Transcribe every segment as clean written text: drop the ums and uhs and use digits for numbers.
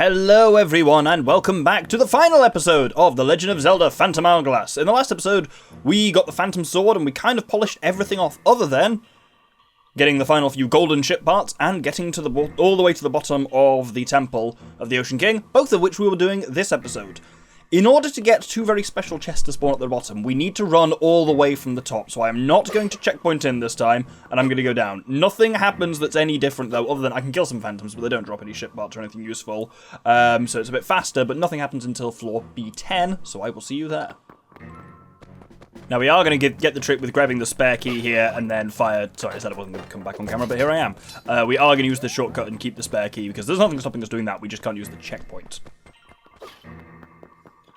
Hello everyone, and welcome back to the final episode of The Legend of Zelda Phantom Hourglass. In the last episode, we got the Phantom Sword and we kind of polished everything off other than getting the final few golden ship parts and getting to all the way to the bottom of the Temple of the Ocean King, both of which we were doing this episode. In order to get two very special chests to spawn at the bottom, we need to run all the way from the top, so I am not going to checkpoint in this time, and I'm going to go down. Nothing happens that's any different, though, other than I can kill some phantoms, but they don't drop any ship parts or anything useful, so it's a bit faster, but nothing happens until floor B10, so I will see you there. Now, we are going to get the trick with grabbing the spare key here and then fire... Sorry, I said I wasn't going to come back on camera, but here I am. We are going to use the shortcut and keep the spare key, because there's nothing stopping us doing that, we just can't use the checkpoint.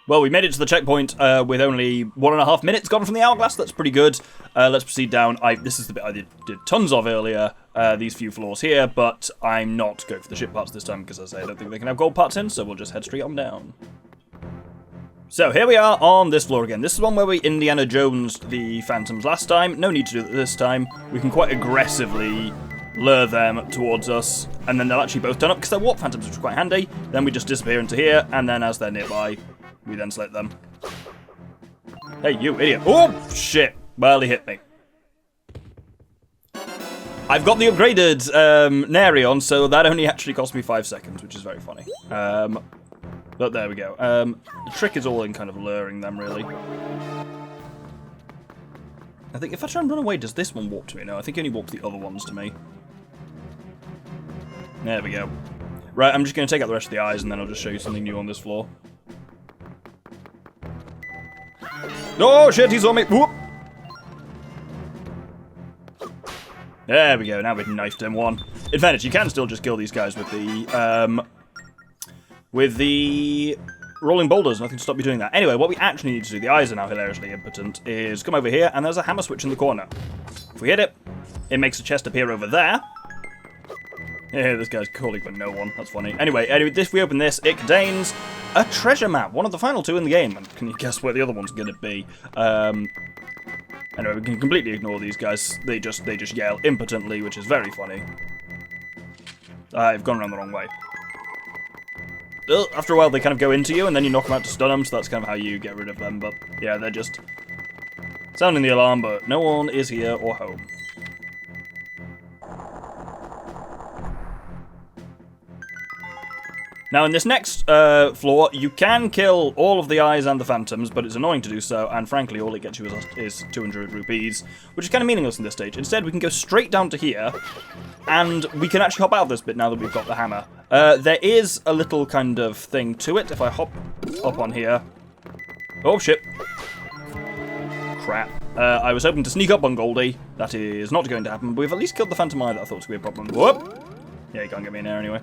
Well, we made it to the checkpoint with only 1.5 minutes gone from the Hourglass. That's pretty good. Let's proceed down. This is the bit I did tons of earlier, these few floors here, but I'm not going for the ship parts this time because, as I say, I don't think they can have gold parts in, so we'll just head straight on down. So here we are on this floor again. This is one where we Indiana Jones'd the Phantoms last time. No need to do it this time. We can quite aggressively lure them towards us, and then they'll actually both turn up because they're warp phantoms, which is quite handy. Then we just disappear into here, and then as they're nearby, we then select them. Hey, you idiot. Oh, shit. Well, he hit me. I've got the upgraded Nary on, so that only actually cost me 5 seconds, which is very funny. But there we go. The trick is all in kind of luring them, really. I think if I try and run away, does this one warp to me? No, I think he only warps the other ones to me. There we go. Right, I'm just going to take out the rest of the eyes, and then I'll just show you something new on this floor. Oh shit, he saw me! Whoop. There we go, now we've knifed him one. In fairness, you can still just kill these guys with the rolling boulders, nothing to stop you doing that. Anyway, what we actually need to do, the eyes are now hilariously impotent, is come over here, and there's a hammer switch in the corner. If we hit it, it makes a chest appear over there. Yeah, this guy's calling for no one. That's funny. Anyway, if we open this, it contains a treasure map, one of the final two in the game. And can you guess where the other one's going to be? Anyway, we can completely ignore these guys. They just yell impotently, which is very funny. I've gone around the wrong way. After a while, they kind of go into you, and then you knock them out to stun them, so that's kind of how you get rid of them. But yeah, they're just sounding the alarm, but no one is here or home. Now, in this next floor, you can kill all of the eyes and the phantoms, but it's annoying to do so, and frankly, all it gets you is 200 rupees, which is kind of meaningless in this stage. Instead, we can go straight down to here, and we can actually hop out of this bit now that we've got the hammer. There is a little kind of thing to it. If I hop up on here... Oh, shit. Crap. I was hoping to sneak up on Goldie. That is not going to happen, but we've at least killed the phantom eye that I thought was going to be a problem. Whoop! Yeah, you can't get me in there anyway.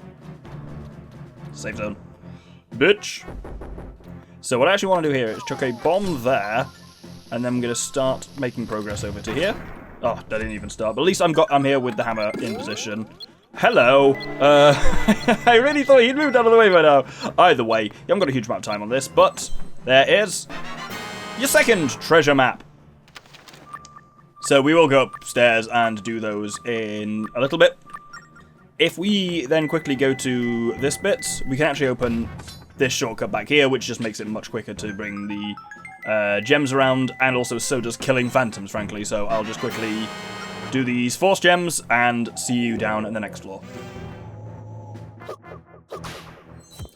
Safe zone. Bitch. So what I actually want to do here is chuck a bomb there, and then I'm going to start making progress over to here. Oh, that didn't even start, but at least I'm here with the hammer in position. Hello. I really thought he'd moved out of the way by now. Either way, you haven't got a huge amount of time on this, but there is your second treasure map. So we will go upstairs and do those in a little bit. If we then quickly go to this bit, we can actually open this shortcut back here, which just makes it much quicker to bring the gems around, and also so does killing phantoms, frankly. So I'll just quickly do these force gems and see you down in the next floor.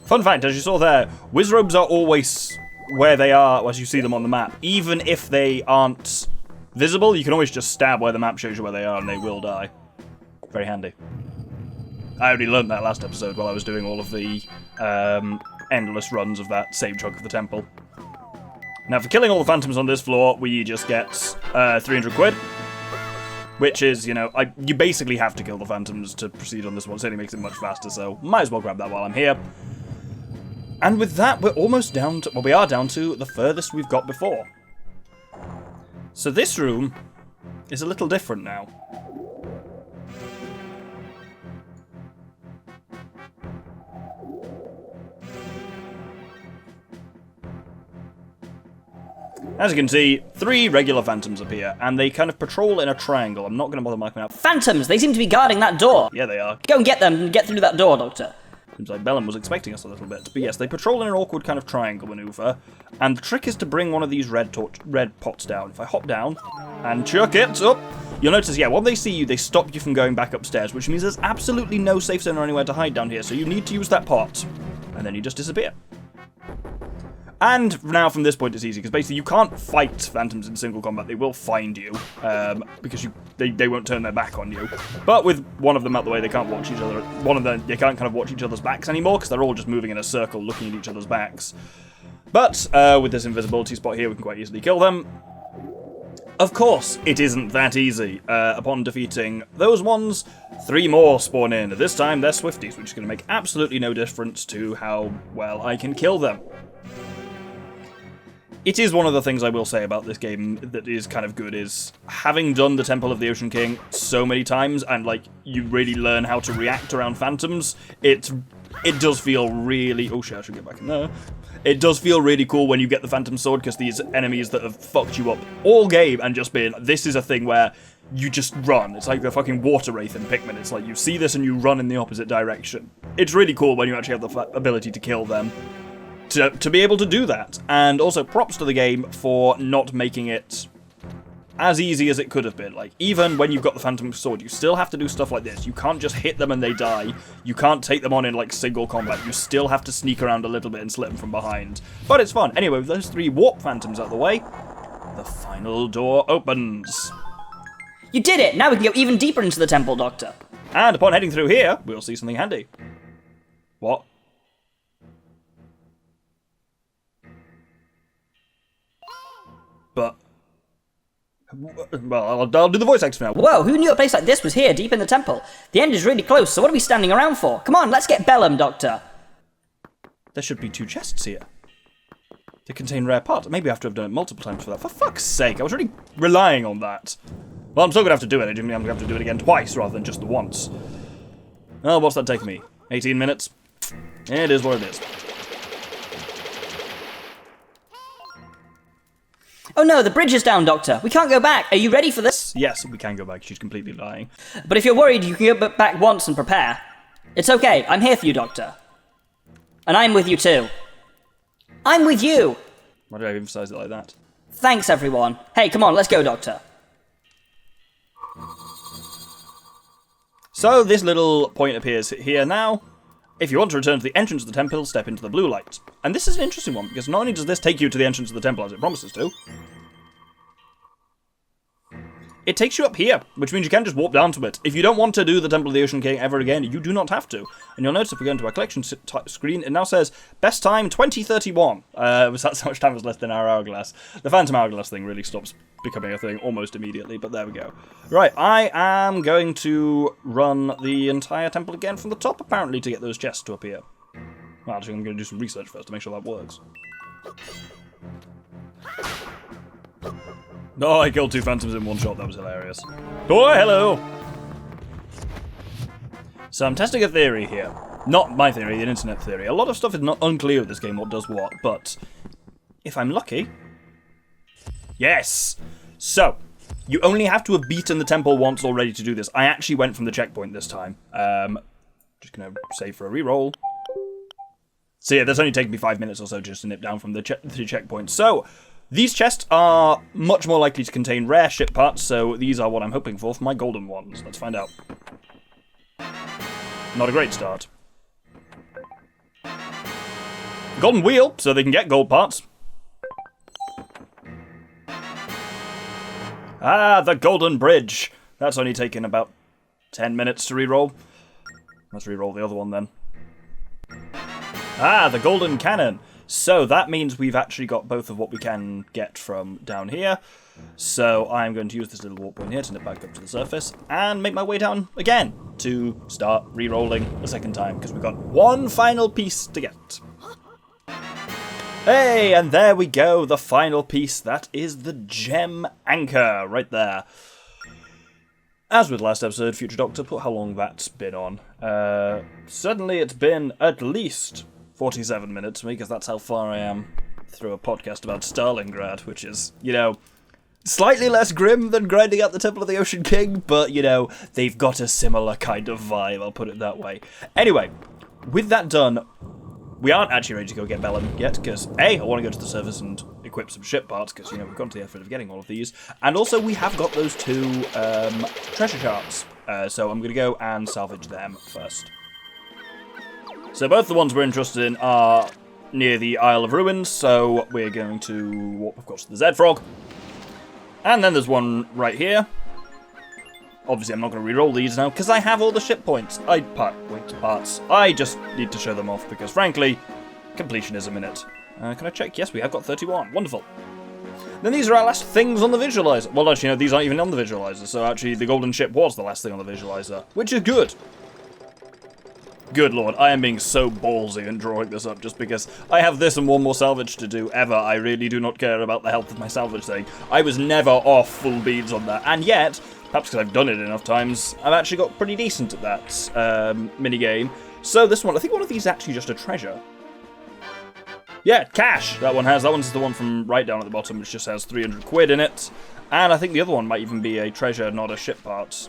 Fun fact, as you saw there, wizrobes are always where they are as you see them on the map. Even if they aren't visible, you can always just stab where the map shows you where they are and they will die. Very handy. I already learned that last episode while I was doing all of the endless runs of that same chunk of the temple. Now, for killing all the phantoms on this floor, we just get 300 quid. Which is, you know, you basically have to kill the phantoms to proceed on this one. It certainly makes it much faster, so might as well grab that while I'm here. And with that, we're almost down to... Well, we are down to the furthest we've got before. So this room is a little different now. As you can see, 3 regular phantoms appear, and they kind of patrol in a triangle. I'm not going to bother marking out. Phantoms! They seem to be guarding that door! Yeah, they are. Go and get them and get through that door, Doctor. Seems like Bellum was expecting us a little bit. But yes, they patrol in an awkward kind of triangle maneuver. And the trick is to bring one of these red pots down. If I hop down and chuck it up, you'll notice, yeah, when they see you, they stop you from going back upstairs, which means there's absolutely no safe zone or anywhere to hide down here. So you need to use that pot. And then you just disappear. And now from this point it's easy, because basically you can't fight phantoms in single combat. They will find you, because they won't turn their back on you. But with one of them out the way, they can't watch each other. They can't kind of watch each other's backs anymore, because they're all just moving in a circle, looking at each other's backs. But with this invisibility spot here, we can quite easily kill them. Of course, it isn't that easy. Upon defeating those ones, 3 more spawn in. This time, they're Swifties, which is going to make absolutely no difference to how well I can kill them. It is one of the things I will say about this game that is kind of good, is having done the Temple of the Ocean King so many times, and, like, you really learn how to react around phantoms, it does feel really... Oh shit, I should get back in there. It does feel really cool when you get the Phantom Sword, because these enemies that have fucked you up all game and just been... This is a thing where you just run. It's like the fucking Water Wraith in Pikmin. It's like you see this and you run in the opposite direction. It's really cool when you actually have the ability to kill them. To be able to do that. And also props to the game for not making it as easy as it could have been. Like, even when you've got the Phantom Sword, you still have to do stuff like this. You can't just hit them and they die. You can't take them on in, like, single combat. You still have to sneak around a little bit and slip them from behind. But it's fun. Anyway, with those 3 warp phantoms out of the way, the final door opens. You did it! Now we can go even deeper into the temple, Doctor. And upon heading through here, we'll see something handy. What? But... Well, I'll do the voice acting now. Whoa, who knew a place like this was here, deep in the temple? The end is really close, so what are we standing around for? Come on, let's get Bellum, Doctor. There should be 2 chests here. They contain rare parts. Maybe I have to have done it multiple times for that. For fuck's sake, I was really relying on that. Well, I'm still going to have to do it. I'm going to have to do it again twice rather than just the once. Well, what's that taking me? 18 minutes? It is what it is. Oh no, the bridge is down, Doctor. We can't go back. Are you ready for this? Yes, we can go back. She's completely lying. But if you're worried, you can go back once and prepare. It's okay. I'm here for you, Doctor. And I'm with you too. I'm with you! Why did I emphasize it like that? Thanks, everyone. Hey, come on, let's go, Doctor. So, this little point appears here now. If you want to return to the entrance of the temple, step into the blue light. And this is an interesting one, because not only does this take you to the entrance of the temple as it promises to, it takes you up here, which means you can just warp down to it. If you don't want to do the Temple of the Ocean King ever again, you do not have to. And you'll notice if we go into our collection screen, it now says, best time 2031. That's how much time was left in our Hourglass. The Phantom Hourglass thing really stops becoming a thing almost immediately, but there we go. Right, I am going to run the entire temple again from the top, apparently, to get those chests to appear. Well, actually, I'm going to do some research first to make sure that works. Oh, I killed 2 phantoms in one shot. That was hilarious. Oh, hello! So I'm testing a theory here. Not my theory, an internet theory. A lot of stuff is not unclear with this game, what does what, but if I'm lucky... Yes! So, you only have to have beaten the temple once already to do this. I actually went from the checkpoint this time. Just gonna save for a reroll. So yeah, that's only taken me 5 minutes or so just to nip down from the checkpoint. So... These chests are much more likely to contain rare ship parts, so these are what I'm hoping for my golden ones. Let's find out. Not a great start. Golden wheel, so they can get gold parts. Ah, the golden bridge. That's only taken about 10 minutes to reroll. Let's reroll the other one then. Ah, the golden cannon. So that means we've actually got both of what we can get from down here. So I'm going to use this little warp point here to nip back up to the surface and make my way down again to start re-rolling a second time, because we've got one final piece to get. Hey, and there we go, the final piece. That is the gem anchor right there. As with last episode, Future Doctor, put how long that's been on. Certainly it's been at least 47 minutes for me, because that's how far I am through a podcast about Stalingrad, which is, you know, slightly less grim than grinding out the Temple of the Ocean King, but, you know, they've got a similar kind of vibe, I'll put it that way. Anyway, with that done, we aren't actually ready to go get Bellum yet, because A, I want to go to the service and equip some ship parts, because, you know, we've gone to the effort of getting all of these, and also we have got those 2 treasure charts, so I'm going to go and salvage them first. So both the ones we're interested in are near the Isle of Ruins, so we're going to warp, of course, to the Z-Frog. And then there's one right here. Obviously, I'm not going to re-roll these now, because I have all the ship points. Parts. I just need to show them off, because frankly, completionism in it. Can I check? Yes, we have got 31. Wonderful. Then these are our last things on the visualizer. Well, actually, no, these aren't even on the visualizer, so actually the golden ship was the last thing on the visualizer, which is good. Good lord, I am being so ballsy in drawing this up just because I have this and one more salvage to do ever. I really do not care about the health of my salvage thing. I was never off full beads on that, and yet, perhaps because I've done it enough times, I've actually got pretty decent at that minigame. So this one, I think one of these is actually just a treasure. Yeah, cash! That one's the one from right down at the bottom, which just has 300 quid in it. And I think the other one might even be a treasure, not a ship part.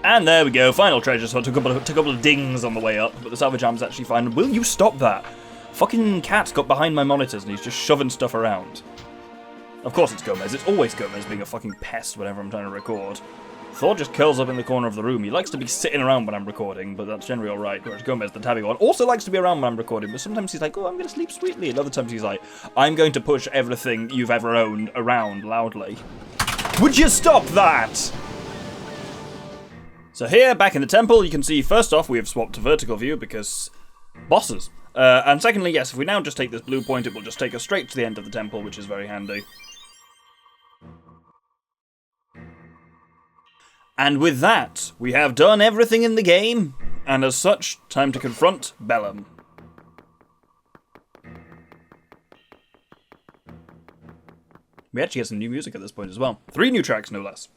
And there we go, final treasure, so I took a couple of dings on the way up, but the salvage arm's actually fine. Will you stop that? Fucking cat's got behind my monitors and he's just shoving stuff around. Of course it's Gomez, it's always Gomez being a fucking pest whenever I'm trying to record. Thor just curls up in the corner of the room. He likes to be sitting around when I'm recording, but that's generally alright. Whereas Gomez, the tabby one, also likes to be around when I'm recording, but sometimes he's like, oh, I'm going to sleep sweetly. And other times he's like, I'm going to push everything you've ever owned around loudly. Would you stop that? So here, back in the temple, you can see, first off, we have swapped to vertical view because bosses. And secondly, yes, if we now just take this blue point, it will just take us straight to the end of the temple, which is very handy. And with that, we have done everything in the game, and as such, time to confront Bellum. We actually get some new music at this point as well. 3 new tracks, no less.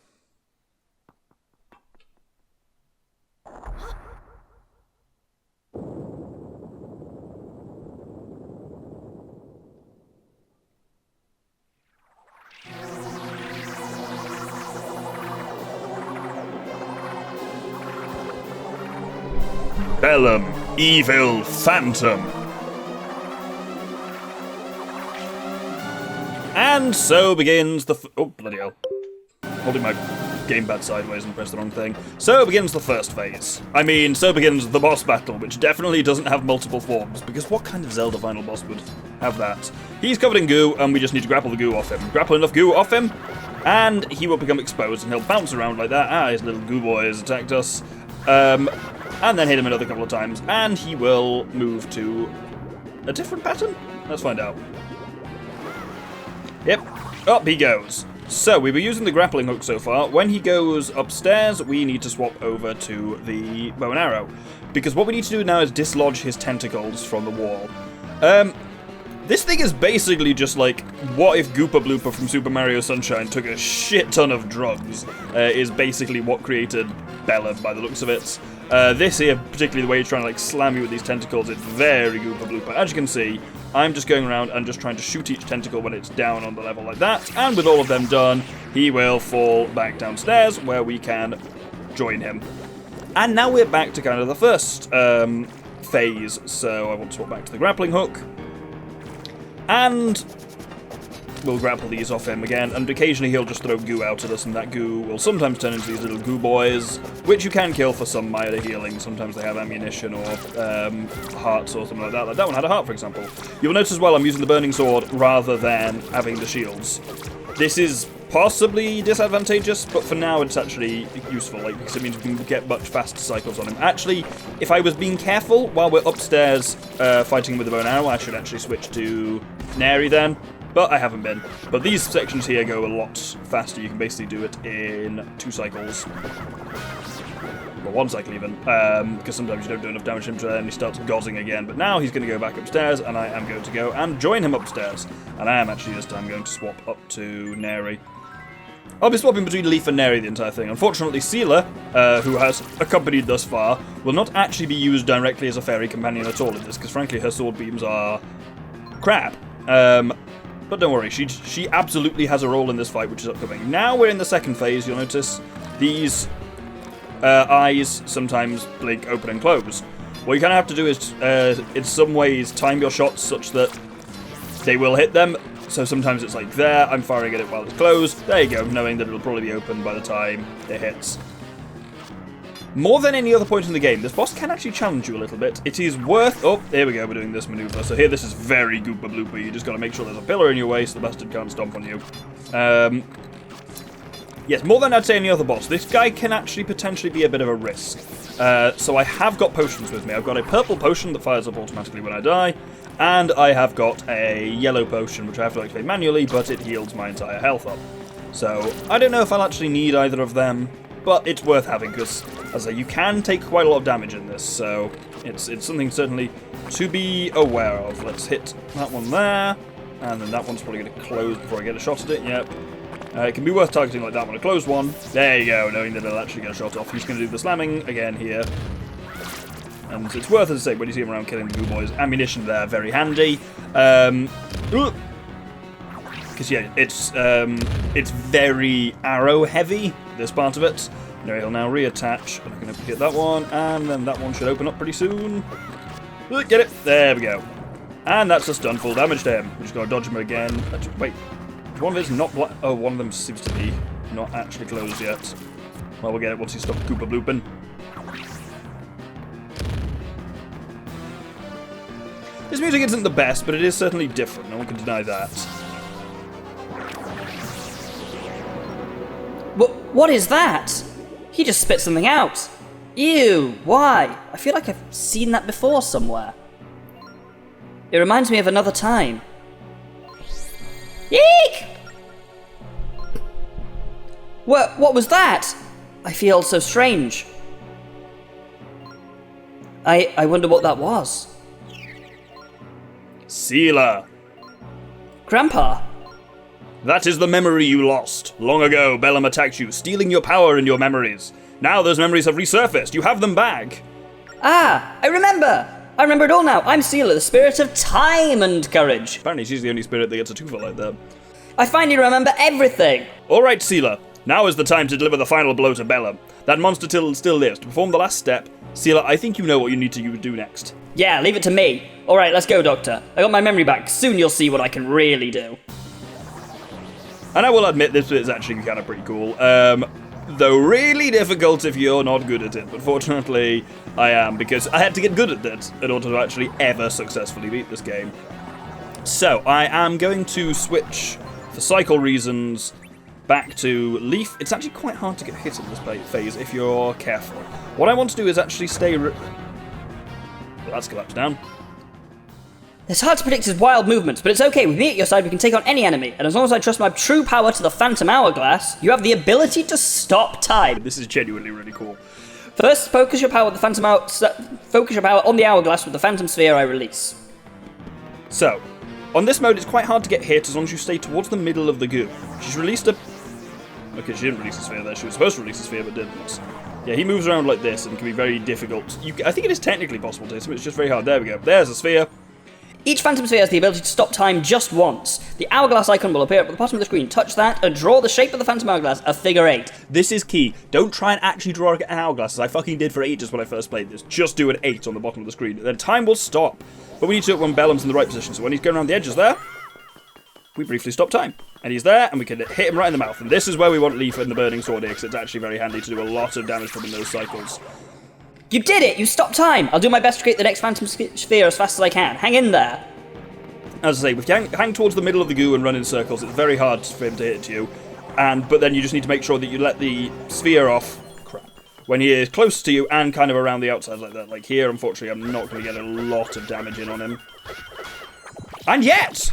Bellum, evil phantom. And so begins the oh, bloody hell. Holding my gamepad sideways and pressed the wrong thing. So begins the first phase. I mean, so begins the boss battle, which definitely doesn't have multiple forms, because what kind of Zelda final boss would have that? He's covered in goo, and we just need to grapple the goo off him. Grapple enough goo off him, and he will become exposed, and he'll bounce around like that. Ah, his little goo boy has attacked us. And then hit him another couple of times, and he will move to a different pattern? Let's find out. Yep, up he goes. So, we were using the grappling hook so far. When he goes upstairs, we need to swap over to the bow and arrow, because what we need to do now is dislodge his tentacles from the wall. This thing is basically just like, what if Goopa Blooper from Super Mario Sunshine took a shit ton of drugs, is basically what created Bellum by the looks of it. This here, particularly the way he's trying to like slam you with these tentacles, it's very Goopa Blooper. As you can see, I'm just going around and just trying to shoot each tentacle when it's down on the level like that, and with all of them done, he will fall back downstairs where we can join him. And now we're back to kind of the first phase, so I want to swap back to the grappling hook. And we'll grapple these off him again, and occasionally he'll just throw goo out at us, and that goo will sometimes turn into these little goo boys, which you can kill for some minor healing. Sometimes they have ammunition or hearts or something like that. Like that one had a heart, for example. You'll notice as well I'm using the burning sword rather than having the shields. This is possibly disadvantageous, but for now it's actually useful, like, because it means we can get much faster cycles on him. Actually, if I was being careful while we're upstairs fighting with the bow and arrow, I should actually switch to Neri then, but I haven't been. But these sections here go a lot faster. You can basically do it in 2 cycles. Well, 1 cycle even, because sometimes you don't do enough damage to him to then he starts gozzing again. But now he's going to go back upstairs, and I am going to go and join him upstairs. And I am actually this time going to swap up to Neri. I'll be swapping between Leaf and Neri the entire thing. Unfortunately, Seela, who has accompanied thus far, will not actually be used directly as a fairy companion at all in this, because frankly her sword beams are crap. But don't worry, she absolutely has a role in this fight, which is upcoming. Now we're in the second phase. You'll notice these eyes sometimes blink open and close. What you kind of have to do is, in some ways, time your shots such that they will hit them. So sometimes it's like there, I'm firing at it while it's closed. There you go, knowing that it'll probably be open by the time it hits. More than any other point in the game, this boss can actually challenge you a little bit. It is worth... Oh, there we go, we're doing this maneuver. So here, this is very Goopa Blooper. You just got to make sure there's a pillar in your way so the bastard can't stomp on you. Yes, more than I'd say any other boss, this guy can actually potentially be a bit of a risk. So I have got potions with me. I've got a purple potion that fires up automatically when I die, and I have got a yellow potion, which I have to activate manually, but it heals my entire health up. So I don't know if I'll actually need either of them, but it's worth having, because, as I say, you can take quite a lot of damage in this, so it's something certainly to be aware of. Let's hit that one there, and then that one's probably going to close before I get a shot at it. Yep. It can be worth targeting like that one, a closed one. There you go, knowing that it'll actually get a shot off. He's going to do the slamming again here. And it's worth, as I say, when you see him around killing the goo boys, ammunition there, very handy. Because, yeah, it's very arrow heavy, this part of it. No, he'll now reattach, and I'm going to hit that one, and then that one should open up pretty soon. Get it! There we go. And that's just done full damage to him. We just got to dodge him again. Wait, one of them's not oh, one of them seems to be not actually closed yet. Well, we'll get it once he stops Koopa Blooping. His music isn't the best, but it is certainly different. No one can deny that. What is that? He just spit something out. Ew, why? I feel like I've seen that before somewhere. It reminds me of another time. Eek! What was that? I feel so strange. I wonder what that was. Sealer. Grandpa. That is the memory you lost. Long ago, Bellum attacked you, stealing your power and your memories. Now those memories have resurfaced. You have them back. Ah, I remember. I remember it all now. I'm Sealer, the spirit of time and courage. Apparently she's the only spirit that gets a twofer like that. I finally remember everything. All right, Sealer. Now is the time to deliver the final blow to Bellum. That monster still lives. To perform the last step, Sealer, I think you know what you need to do next. Yeah, leave it to me. All right, let's go, Doctor. I got my memory back. Soon you'll see what I can really do. And I will admit this bit is actually kind of pretty cool. Though really difficult if you're not good at it. But fortunately, I am, because I had to get good at it in order to actually ever successfully beat this game. So, I am going to switch, for cycle reasons, back to Leaf. It's actually quite hard to get hit in this phase if you're careful. What I want to do is actually stay... Well, that's collapsed down. It's hard to predict his wild movements, but it's okay. With me at your side, we can take on any enemy. And as long as I trust my true power to the Phantom Hourglass, you have the ability to stop time. This is genuinely really cool. First, focus your power on the Hourglass with the Phantom Sphere I release. So, on this mode, it's quite hard to get hit as long as you stay towards the middle of the goo. She's released a... Okay, she didn't release a sphere there. She was supposed to release a sphere, but didn't. Yeah, he moves around like this and can be very difficult. I think it is technically possible to hit him, it's just very hard. There we go. There's a sphere. Each Phantom Sphere has the ability to stop time just once. The Hourglass icon will appear at the bottom of the screen. Touch that and draw the shape of the Phantom Hourglass, a figure 8. This is key. Don't try and actually draw an hourglass, as I fucking did for ages when I first played this. Just do an 8 on the bottom of the screen. Then time will stop. But we need to do it when Bellum's in the right position. So when he's going around the edges there, we briefly stop time. And he's there, and we can hit him right in the mouth. And this is where we want Leaf and the Burning Sword here, because it's actually very handy to do a lot of damage from in those cycles. You did it! You stopped time! I'll do my best to create the next Phantom Sphere as fast as I can. Hang in there. As I say, if you hang towards the middle of the goo and run in circles, it's very hard for him to hit you. But then you just need to make sure that you let the sphere off when he is close to you and kind of around the outside like that. Like here, unfortunately, I'm not going to get a lot of damage in on him. And yet!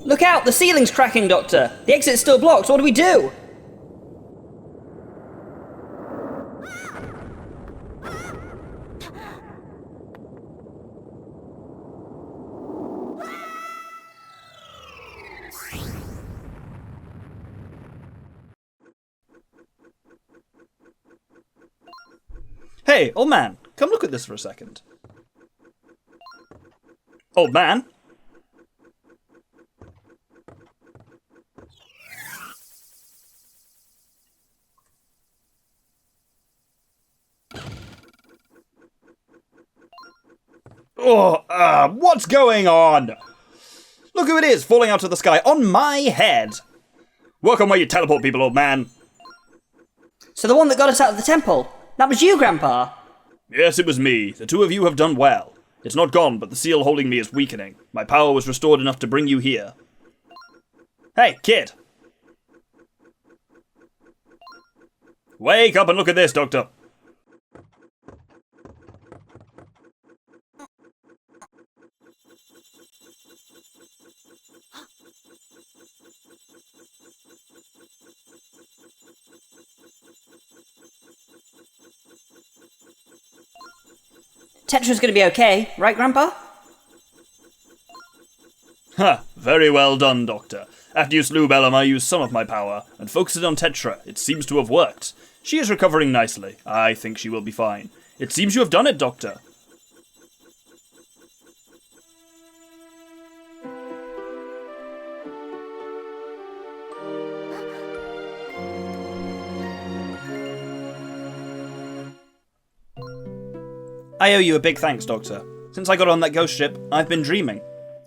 Look out! The ceiling's cracking, Doctor! The exit's still blocked. What do we do? Hey, old man, come look at this for a second. Old man? What's going on? Look who it is, falling out of the sky on my head. Work on where you teleport people, old man. So the one that got us out of the temple, that was you, Grandpa? Yes, it was me. The two of you have done well. It's not gone, but the seal holding me is weakening. My power was restored enough to bring you here. Hey, kid. Wake up and look at this, Doctor. Tetra's gonna be okay, right, Grandpa? Ha! Very well done, Doctor. After you slew Bellum, I used some of my power, and focused it on Tetra. It seems to have worked. She is recovering nicely. I think she will be fine. It seems you have done it, Doctor. I owe you a big thanks, Doctor. Since I got on that ghost ship, I've been dreaming.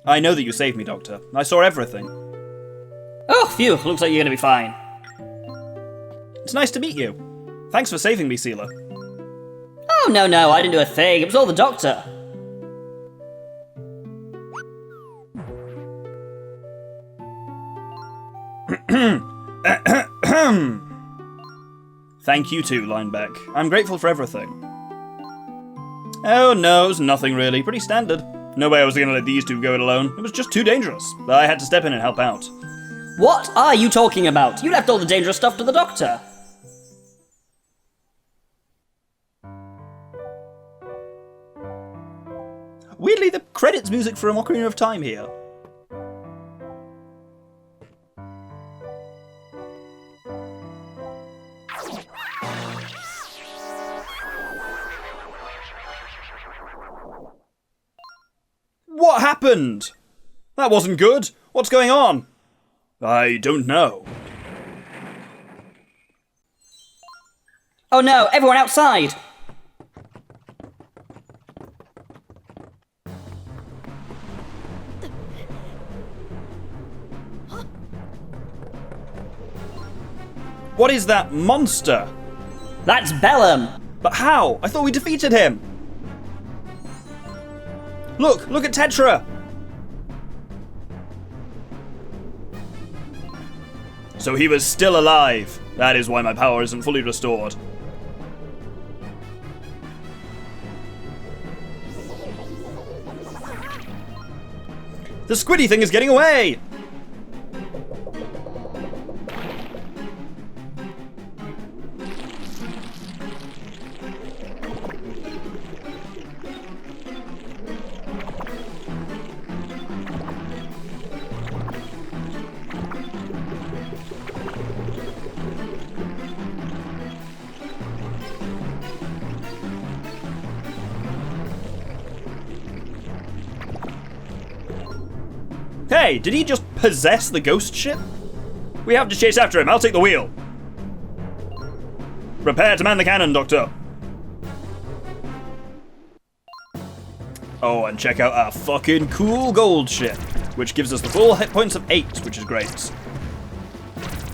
I know that you saved me, Doctor. I saw everything. Oh, phew, looks like you're gonna be fine. It's nice to meet you. Thanks for saving me, Sealer. Oh, no, I didn't do a thing. It was all the Doctor. Thank you too, Linebeck. I'm grateful for everything. Oh no, it was nothing really. Pretty standard. No way I was gonna let these two go it alone. It was just too dangerous. I had to step in and help out. What are you talking about? You left all the dangerous stuff to the Doctor. Weirdly, the credits music for A Ocarina of Time here. What happened? That wasn't good. What's going on? I don't know. Oh no, everyone outside! What is that monster? That's Bellum! But how? I thought we defeated him. Look at Tetra! So he was still alive. That is why my power isn't fully restored. The squiddy thing is getting away! Hey, did he just possess the ghost ship? We have to chase after him. I'll take the wheel. Prepare to man the cannon, Doctor. Oh, and check out our fucking cool gold ship, which gives us the full hit points of 8, which is great.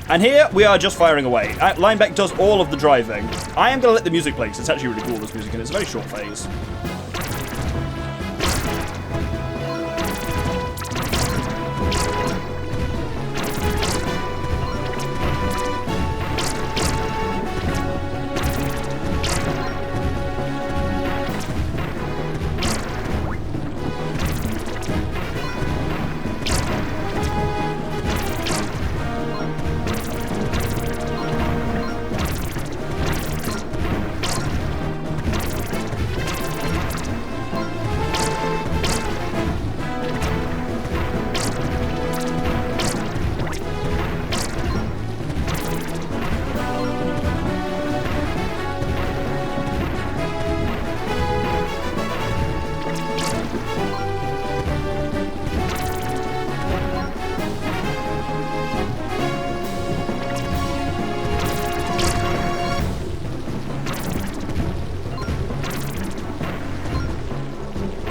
And here, we are just firing away. Linebeck does all of the driving. I am going to let the music play, because it's actually really cool, this music, and it's a very short phase.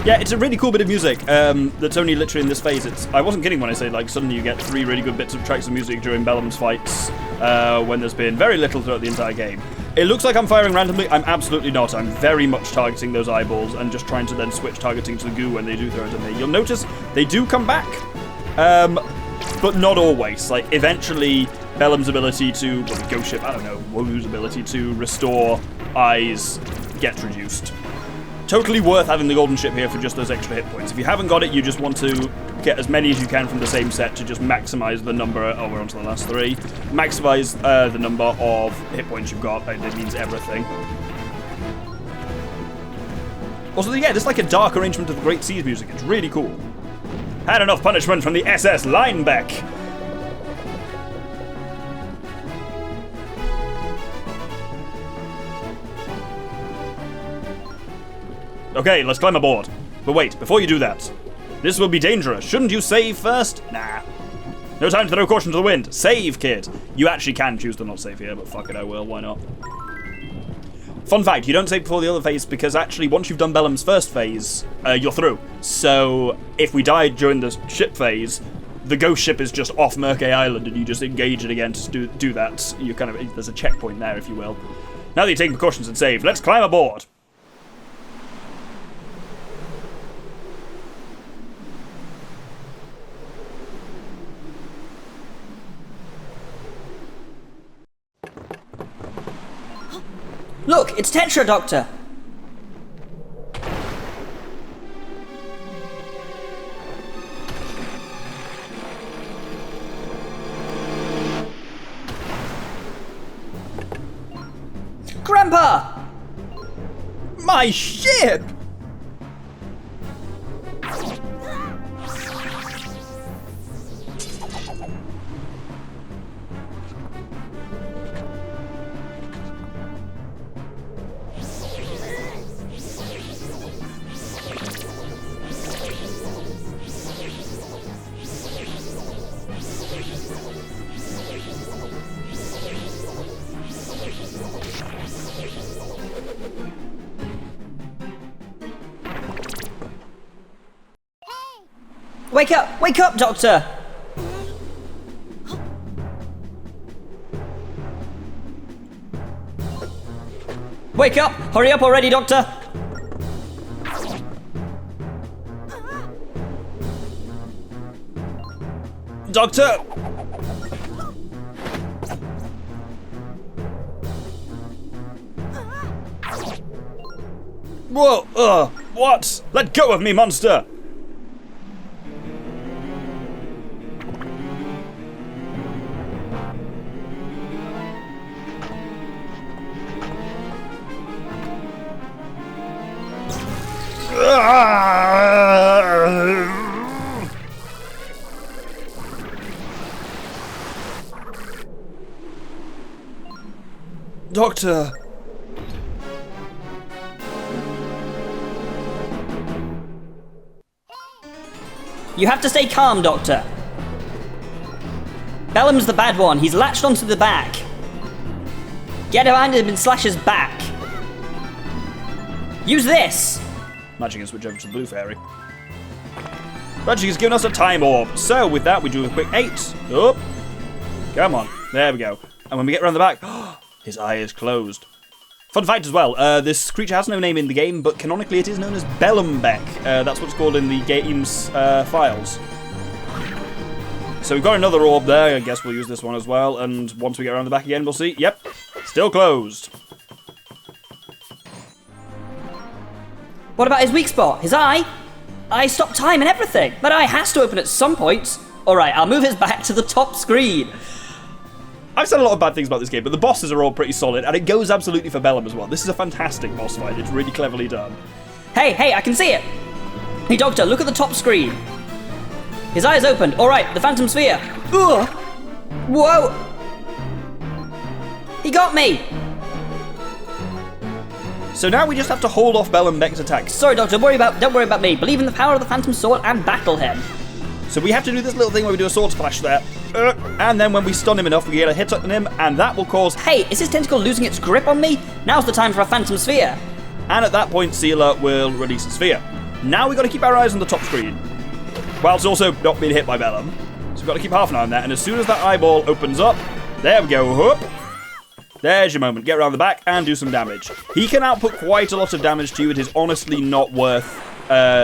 Yeah, it's a really cool bit of music that's only literally in this phase. I wasn't kidding when I say, like, suddenly you get 3 really good bits of tracks of music during Bellum's fights when there's been very little throughout the entire game. It looks like I'm firing randomly. I'm absolutely not. I'm very much targeting those eyeballs and just trying to then switch targeting to the goo when they do throw it at me. You'll notice they do come back, but not always. Like, eventually, Bellum's ability to, well, the ghost ship, I don't know, Woo's ability to restore eyes gets reduced. Totally worth having the golden ship here for just those extra hit points. If you haven't got it, you just want to get as many as you can from the same set to just maximize the number. Oh, we're on to the last 3. Maximize the number of hit points you've got. It means everything. Also, yeah, there's like a dark arrangement of the Great Seas music. It's really cool. Had enough punishment from the SS Linebeck. Okay, let's climb aboard. But wait, before you do that, this will be dangerous. Shouldn't you save first? Nah. No time to throw caution to the wind. Save, kid. You actually can choose to not save here, but fuck it, I will. Why not? Fun fact, you don't save before the other phase because actually once you've done Bellum's first phase, you're through. So if we died during the ship phase, the ghost ship is just off Merkay Island and you just engage it again to do that. You kind of, there's a checkpoint there, if you will. Now that you're taking precautions and save, let's climb aboard. Look, it's Tetra, Doctor! Grandpa! My ship! Wake up, Doctor! Wake up! Hurry up already, Doctor! Doctor! Whoa, what? Let go of me, monster! Doctor! You have to stay calm, Doctor. Bellum's the bad one. He's latched onto the back. Get behind him and slash his back. Use this! Magic and switch over to the blue fairy. Magic has given us a time orb. So with that, we do a quick 8. Up. Come on. There we go. And when we get around the back, his eye is closed. Fun fact as well, this creature has no name in the game, but canonically it is known as Bellumbeck. That's what's called in the game's files. So we've got another orb there. I guess we'll use this one as well. And once we get around the back again, we'll see. Yep, still closed. What about his weak spot? His eye? I stopped time and everything. That eye has to open at some point. Alright, I'll move his back to the top screen. I've said a lot of bad things about this game, but the bosses are all pretty solid, and it goes absolutely for Bellum as well. This is a fantastic boss fight. It's really cleverly done. Hey, I can see it. Hey, Doctor, look at the top screen. His eye is opened. Alright, the Phantom Sphere. Ugh. Whoa. He got me. So now we just have to hold off Bellumbeck's attacks. Sorry, Doctor, don't worry about me. Believe in the power of the Phantom Sword and battle him. So we have to do this little thing where we do a sword splash there. And then when we stun him enough, we get a hit on him, and that will cause... Hey, is his tentacle losing its grip on me? Now's the time for a Phantom Sphere. And at that point, Sealer will release a sphere. Now we've got to keep our eyes on the top screen, whilst also not being hit by Bellum. So we've got to keep half an eye on that, and as soon as that eyeball opens up, there we go, whoop. There's your moment. Get around the back and do some damage. He can output quite a lot of damage to you. It is honestly not worth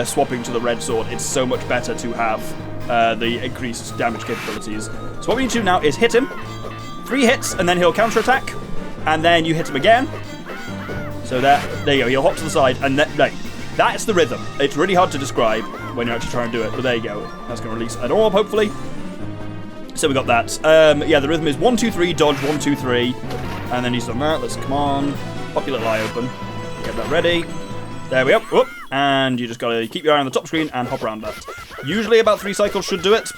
swapping to the red sword. It's so much better to have the increased damage capabilities. So what we need to do now is hit him. 3 hits, and then he'll counterattack, and then you hit him again. So there you go. He'll hop to the side, and that's the rhythm. It's really hard to describe when you're actually trying to do it, but there you go. That's going to release an orb, hopefully. So we got that. Yeah, the rhythm is 1, 2, 3, dodge, 1, 2, 3. And then he's done that. Let's come on. Pop your little eye open. Get that ready. There we go. Whoop. And you just got to keep your eye on the top screen and hop around that. Usually about 3 cycles should do it.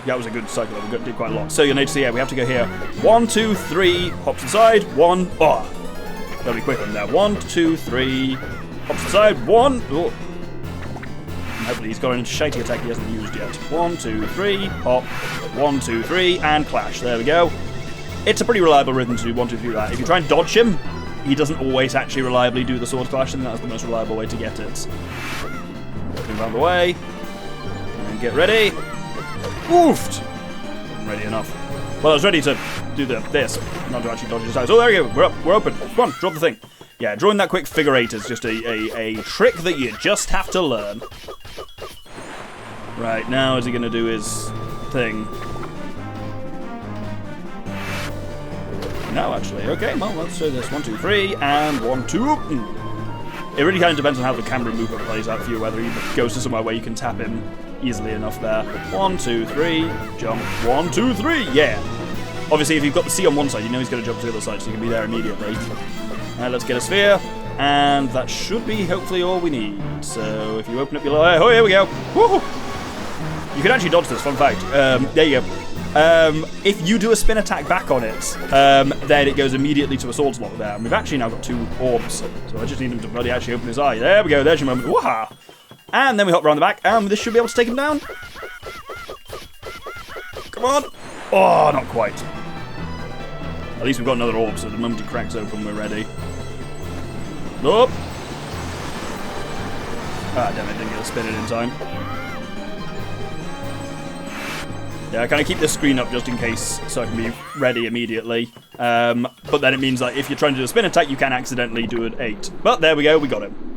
That was a good cycle. We did quite a lot. So you'll need to see, yeah, we have to go here. 1, 2, 3. Hop to the side. 1. Oh. Gotta be quick on that. 1, 2, 3. Hop to the side. 1. Oh. And hopefully he's got an shitey attack he hasn't used yet. 1, 2, 3. Hop. 1, 2, 3. And clash. There we go. It's a pretty reliable rhythm to do 1, 2, 3 that. If you try and dodge him, he doesn't always actually reliably do the sword clash, and that's the most reliable way to get it. Move out of the way. And get ready. Oofed! Wasn't ready enough. Well, I was ready to do this, not to actually dodge his eyes. Oh, there we go. We're up. We're open. Come on, drop the thing. Yeah, drawing that quick figure 8 is just a trick that you just have to learn. Right, now is he going to do his thing? No, actually. Okay, well, let's do this. 1, 2, 3, and 1, 2. It really kind of depends on how the camera movement plays out for you, whether he goes to somewhere where you can tap him easily enough there. 1, 2, 3, jump. 1, 2, 3, yeah. Obviously, if you've got the C on one side, you know he's going to jump to the other side, so you can be there immediately. Let's get a sphere, and that should be hopefully all we need. So if you open up your... Oh, here we go. Woo! You can actually dodge this, fun fact. There you go. If you do a spin attack back on it, then it goes immediately to a sword slot there. And we've actually now got 2 orbs, so I just need him to bloody actually open his eye. There we go, there's your moment. Wooha! And then we hop around the back, and this should be able to take him down. Come on! Oh, not quite. At least we've got another orb, so the moment he cracks open, we're ready. Nope! Ah, damn it, didn't get to spin it in time. Yeah, I kind of keep this screen up just in case, so I can be ready immediately. But then it means that if you're trying to do a spin attack, you can accidentally do an 8. But there we go, we got him.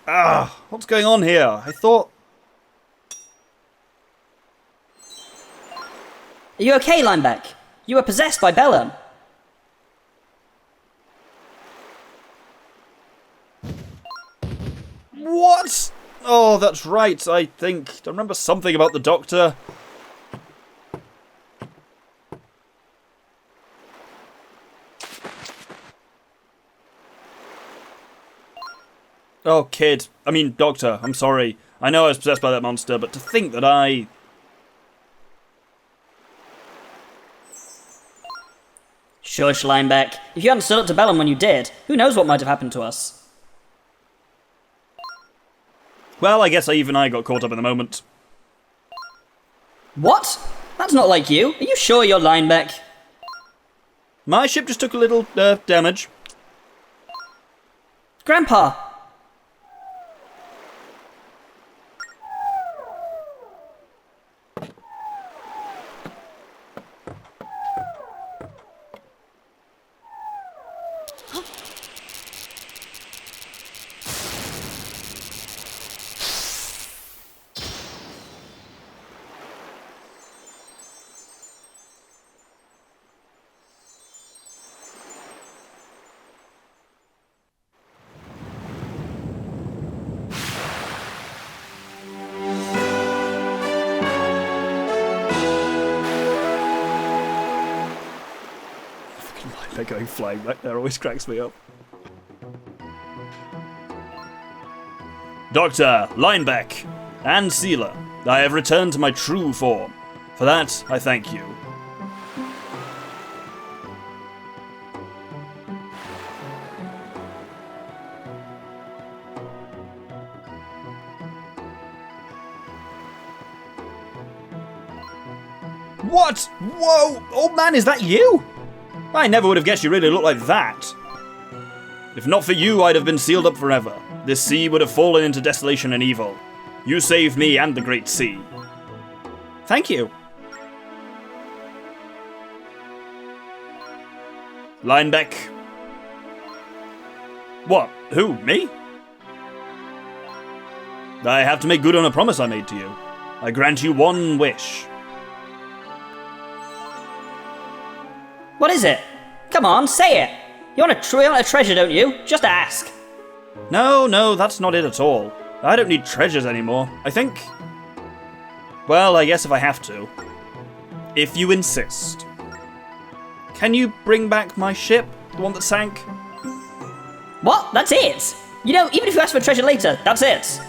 Ugh, what's going on here? I thought... Are you okay, Linebeck? You were possessed by Bellum. What? Oh, that's right, I think. I remember something about the doctor. Oh, kid. I mean, doctor, I'm sorry. I know I was possessed by that monster, but to think that I... Shush, Linebeck. If you hadn't stood up to Bellum when you did, who knows what might have happened to us? Well, I guess even I got caught up in the moment. What? That's not like you. Are you sure you're Linebeck? My ship just took a little, damage. Grandpa! They're going flying back there, always cracks me up. Dr. Linebeck and Sealer, I have returned to my true form. For that, I thank you. What? Whoa! Old man, is that you? I never would have guessed you really looked like that. If not for you, I'd have been sealed up forever. This sea would have fallen into desolation and evil. You saved me and the Great Sea. Thank you. Linebeck. What? Who? Me? I have to make good on a promise I made to you. I grant you one wish. What is it? Come on, say it! You want a treasure, don't you? Just ask. No, that's not it at all. I don't need treasures anymore. I think... Well, I guess if I have to. If you insist. Can you bring back my ship? The one that sank? What? That's it? You know, even if you ask for treasure later, that's it.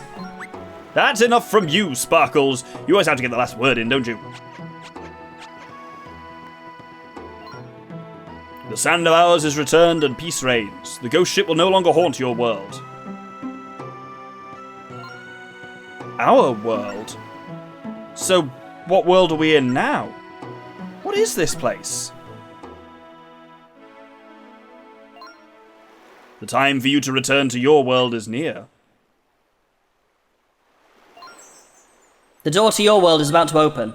That's enough from you, Sparkles. You always have to get the last word in, don't you? The sand of ours is returned and peace reigns. The ghost ship will no longer haunt your world. Our world? So, what world are we in now? What is this place? The time for you to return to your world is near. The door to your world is about to open.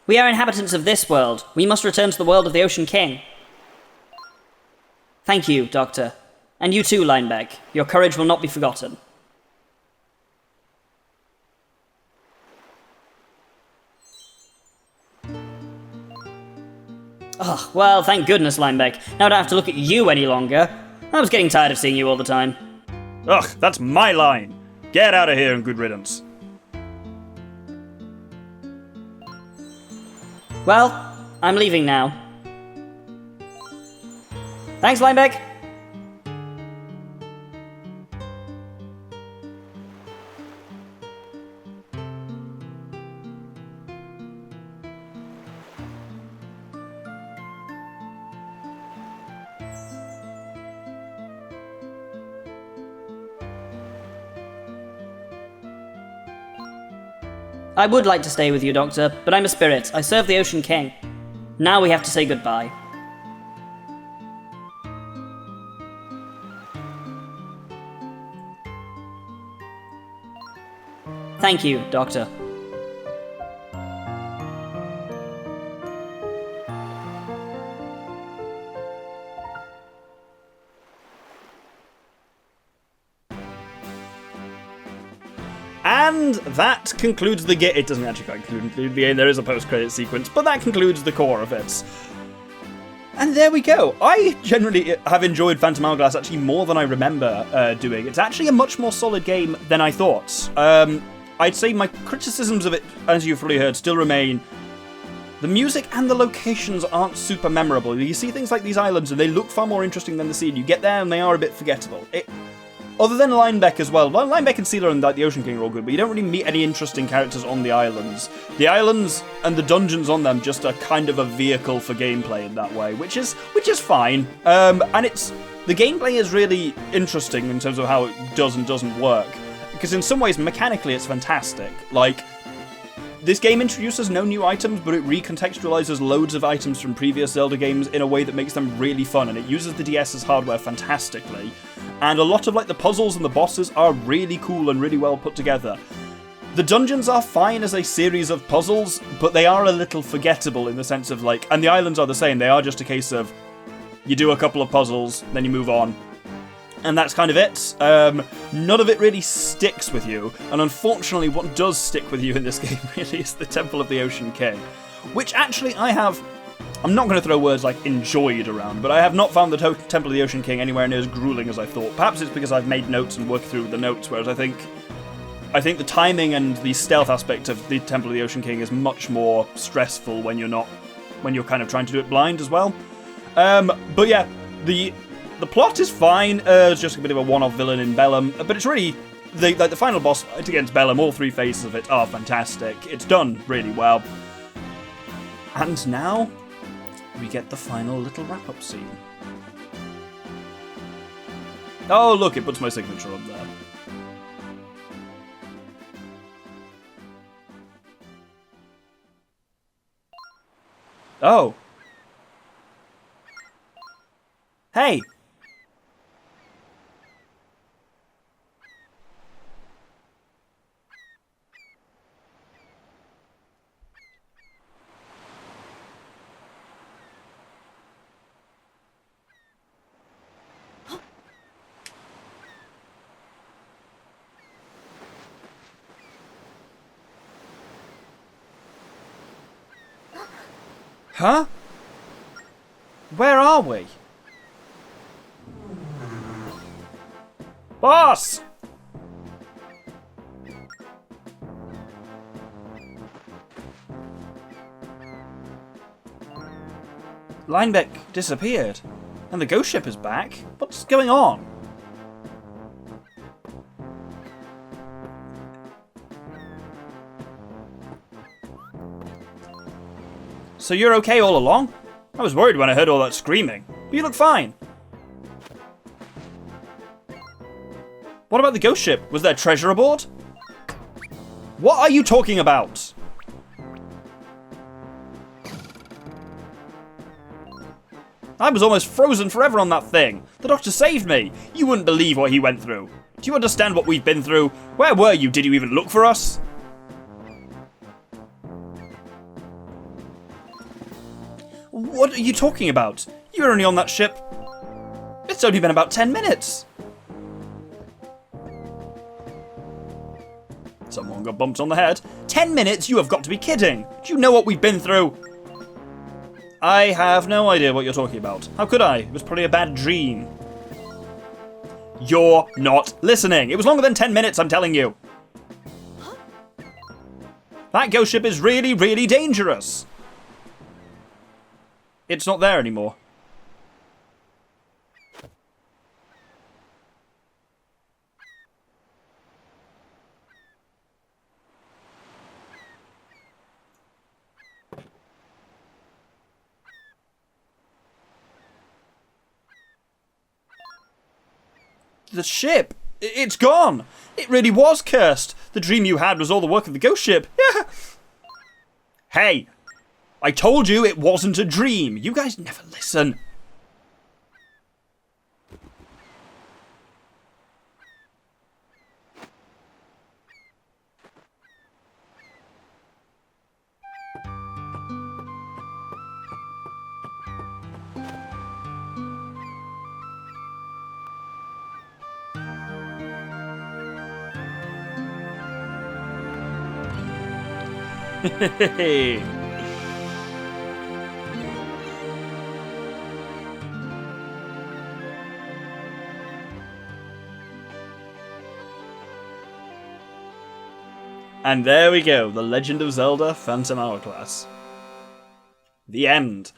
We are inhabitants of this world. We must return to the world of the Ocean King. Thank you, Doctor. And you too, Linebeck. Your courage will not be forgotten. Oh, well, thank goodness, Linebeck. Now I don't have to look at you any longer. I was getting tired of seeing you all the time. Ugh, that's my line. Get out of here and good riddance. Well, I'm leaving now. Thanks, Linebeck. I would like to stay with you, Doctor, but I'm a spirit. I serve the Ocean King. Now we have to say goodbye. Thank you, Doctor. And that concludes the game. It doesn't actually quite conclude the game. There is a post-credit sequence, but that concludes the core of it. And there we go. I generally have enjoyed Phantom Hourglass actually more than I remember doing. It's actually a much more solid game than I thought. I'd say my criticisms of it, as you've probably heard, still remain. The music and the locations aren't super memorable. You see things like these islands, and they look far more interesting than the scene. You get there, and they are a bit forgettable. Other than Linebeck as well. Linebeck and Sealer and the Ocean King are all good, but you don't really meet any interesting characters on the islands. The islands and the dungeons on them just are kind of a vehicle for gameplay in that way, which is fine. And the gameplay is really interesting in terms of how it does and doesn't work. Because in some ways, mechanically, it's fantastic. Like, this game introduces no new items, but it recontextualizes loads of items from previous Zelda games in a way that makes them really fun, and it uses the DS's hardware fantastically. and a lot of like the puzzles and the bosses are really cool and really well put together. The dungeons are fine as a series of puzzles, but they are a little forgettable in the sense of like, and the islands are the same, they are just a case of you do a couple of puzzles, then you move on. And that's kind of it. None of it really sticks with you, and unfortunately what does stick with you in this game really is the Temple of the Ocean King, which actually I'm not going to throw words like enjoyed around, but I have not found the Temple of the Ocean King anywhere near as grueling as I thought. Perhaps it's because I've made notes and worked through the notes, whereas I think the timing and the stealth aspect of the Temple of the Ocean King is much more stressful when you're kind of trying to do it blind as well. But yeah, the plot is fine. It's just a bit of a one-off villain in Bellum, but it's really the final boss fight against Bellum. All three phases of it are fantastic. It's done really well, and now we get the final little wrap-up scene. Oh, look, it puts my signature up there. Oh. Hey! Huh? Where are we? Boss! Linebeck disappeared, and the ghost ship is back. What's going on? So you're okay all along? I was worried when I heard all that screaming, but you look fine. What about the ghost ship? Was there treasure aboard? What are you talking about? I was almost frozen forever on that thing. The doctor saved me. You wouldn't believe what he went through. Do you understand what we've been through? Where were you? Did you even look for us? What are you talking about? You were only on that ship. It's only been about 10 minutes. Someone got bumped on the head. 10 minutes? You have got to be kidding. Do you know what we've been through? I have no idea what you're talking about. How could I? It was probably a bad dream. You're not listening. It was longer than 10 minutes, I'm telling you. That ghost ship is really, really dangerous. It's not there anymore. The ship! It's gone! It really was cursed! The dream you had was all the work of the ghost ship! Yeah. Hey! I told you it wasn't a dream! You guys never listen! Hey. And there we go, The Legend of Zelda Phantom Hourglass. The end.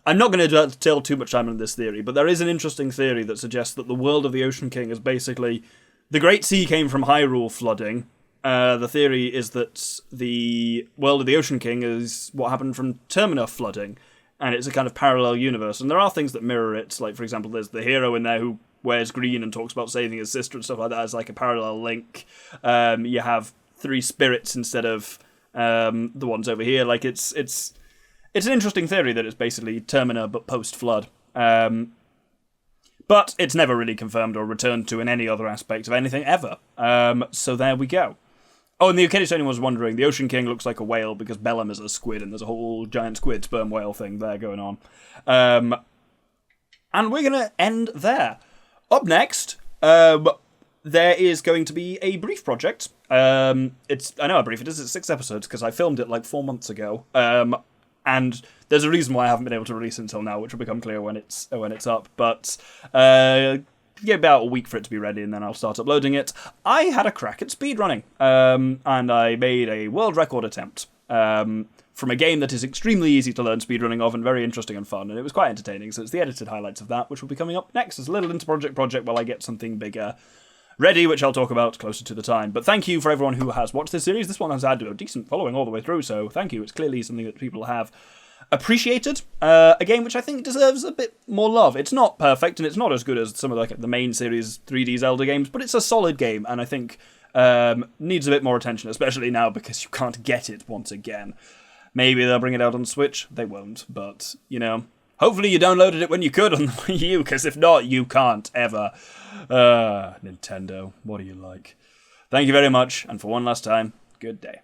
I'm not going to tell too much time on this theory, but there is an interesting theory that suggests that the world of the Ocean King is basically... The Great Sea came from Hyrule flooding. The theory is that the world of the Ocean King is what happened from Termina flooding, and it's a kind of parallel universe. And there are things that mirror it, like, for example, there's the hero in there who wears green and talks about saving his sister and stuff like that as like a parallel link. You have 3 spirits instead of the ones over here. Like, it's an interesting theory that it's basically Termina but post-flood. But it's never really confirmed or returned to in any other aspect of anything ever. So there we go. Oh, and in case anyone was wondering, the Ocean King looks like a whale because Bellum is a squid, and there's a whole giant squid sperm whale thing there going on. And we're going to end there. Up next, there is going to be a brief project. I know how brief it is. It's 6 episodes because I filmed it like 4 months ago. And there's a reason why I haven't been able to release it until now, which will become clear when it's up. But give about a week for it to be ready, and then I'll start uploading it. I had a crack at speedrunning, and I made a world record attempt from a game that is extremely easy to learn speedrunning of and very interesting and fun, and it was quite entertaining. So it's the edited highlights of that, which will be coming up next as a little project while I get something bigger ready, which I'll talk about closer to the time. But thank you for everyone who has watched this series. This one has had a decent following all the way through, so thank you. It's clearly something that people have appreciated. A game which I think deserves a bit more love. It's not perfect, and it's not as good as some of the main series 3D Zelda games, but it's a solid game, and I think needs a bit more attention, especially now because you can't get it once again. Maybe they'll bring it out on Switch. They won't, but, hopefully you downloaded it when you could on the Wii U, because if not, you can't ever. Nintendo, what do you like? Thank you very much, and for one last time, good day.